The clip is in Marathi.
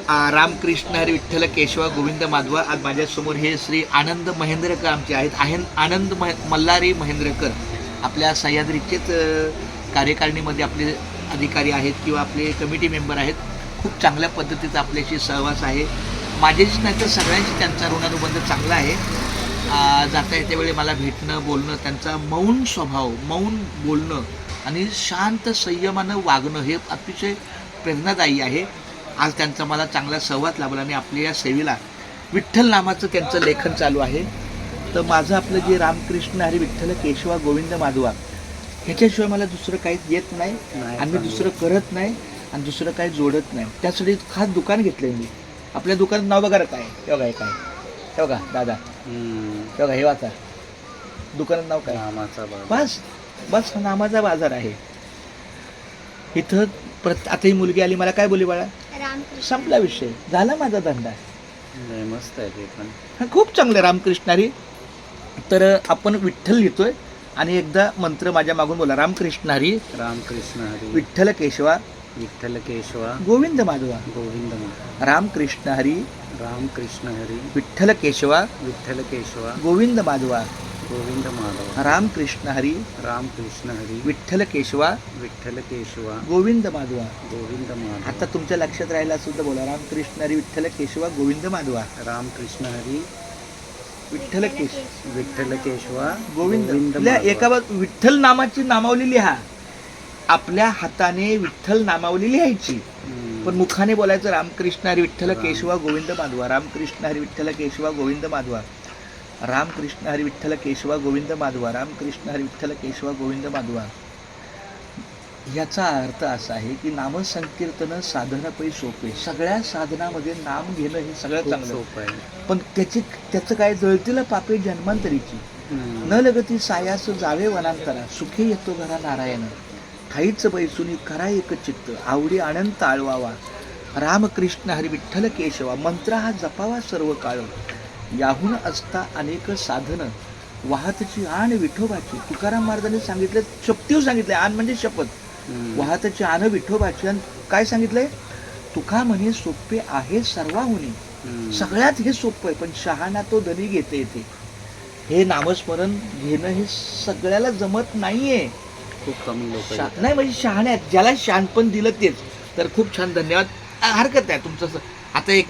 रामकृष्ण हरी विठ्ठल केशवा गोविंद माधवा. आज माझ्यासमोर हे श्री आनंद महेंद्रकर आमचे आहेत. आनंद मल्हारी महेंद्रकर आपल्या सह्याद्रीचेच कार्यकारिणीमध्ये आपले अधिकारी आहेत किंवा आपले कमिटी मेंबर आहेत. खूप चांगल्या पद्धतीचा आपल्याशी सहवास आहे. माझ्याशी नाही तर सगळ्यांशी त्यांचा ऋणानुबंध चांगला आहे. जाता येत्या वेळी मला भेटणं बोलणं, त्यांचा मौन स्वभाव, मौन बोलणं आणि शांत संयमानं वागणं हे अतिशय प्रेरणादायी आहे. आज त्यांचा मला चांगला सहवास लाभला आणि आपल्या या सेवेला विठ्ठल नामाचं त्यांचं लेखन चालू आहे. तर माझं आपलं जे रामकृष्ण हरी विठ्ठल केशवा गोविंद माधवा ह्याच्याशिवाय मला दुसरं काहीच येत नाही आणि मी दुसरं करत नाही आणि दुसरं काही जोडत नाही. त्यासाठी खास दुकान घेतलं आहे मी. आपल्या दुकानात नाव बघा काय हे बघा, काय हे बघा दादा, हे बघा, हे वाचा दुकानात नाव काय, नामाचा बस बस नामाचा बाजार आहे. इथं आता ही मुलगी आली, मला काय बोली बाळा, संपला विषय, झाला माझा धंदा. मस्त आहे ते पण. हा खूप चांगलं रामकृष्ण हरी. तर आपण विठ्ठल लिहितोय आणि एकदा मंत्र माझ्या मागून बोला. रामकृष्ण हरी रामकृष्ण हरी विठ्ठल केशवा विठ्ठल केशवा गोविंद माधवा. गोविंद माधवा. रामकृष्ण हरी रामकृष्ण हरी विठ्ठल केशवा विठ्ठल केशवा गोविंद माधवा. गोविंद माधवा. रामकृष्ण हरी रामकृष्ण हरी विठ्ठल केशवा विठ्ठल केशवा गोविंद माधवा. गोविंद माधवा. आता तुमच्या लक्षात राहिला सुद्धा बोला. रामकृष्ण हरी विठ्ठल केशवा गोविंद माधवा. रामकृष्ण हरी विठ्ठल केश विठ्ठल केशवा गोविंद. माधवा. एका विठ्ठल नामाची नामावली लिहा. आपल्या हाताने विठ्ठल नामावली लिहायची, पण मुखाने बोलायचं रामकृष्ण हरी विठ्ठल केशवा गोविंद माधवा. रामकृष्ण हरी विठ्ठल केशवा गोविंद माधवा. रामकृष्ण हरी विठ्ठल केशवा गोविंद माधवा. रामकृष्ण हरी विठ्ठल केशवा गोविंद माधवा. याचा अर्थ असा आहे की नामसंकीर्तन साधना पै सोपे. सगळ्या साधनामध्ये नाम घेणं हे सगळं चांगलं सोपं आहे. पण त्याचं काय, जळतीला पापे जन्मांतरीची, न लगती सायास जावे वनांतरा, सुखे येतो घरा नारायण, ठाईच बैसुनी करा एक चित्त, आवडी अनंत आळवावा. रामकृष्ण हरी विठ्ठल केशवा मंत्र हा जपावा सर्व काळ, याहून असता अनेक साधन, वाहतची आण विठोबाची. तुकाराम महाराजांनी सांगितलं, शपथीव सांगितलंय, आण म्हणजे शपथ, वाहतची आण विठोबाची. आणि काय सांगितलंय, तुका म्हणे सोपे आहे सर्वाहुनी. सगळ्यात हे सोपं आहे, पण शहाणा तो धनी घेते येते. हे नामस्मरण घेणं हे सगळ्याला जमत नाहीये. खूप कमी लोक नाही म्हणजे शहाणे आहेत, ज्याला शहाणपण दिलं तेच. तर खूप छान, धन्यवाद. हरकत नाही तुमचं. आता एक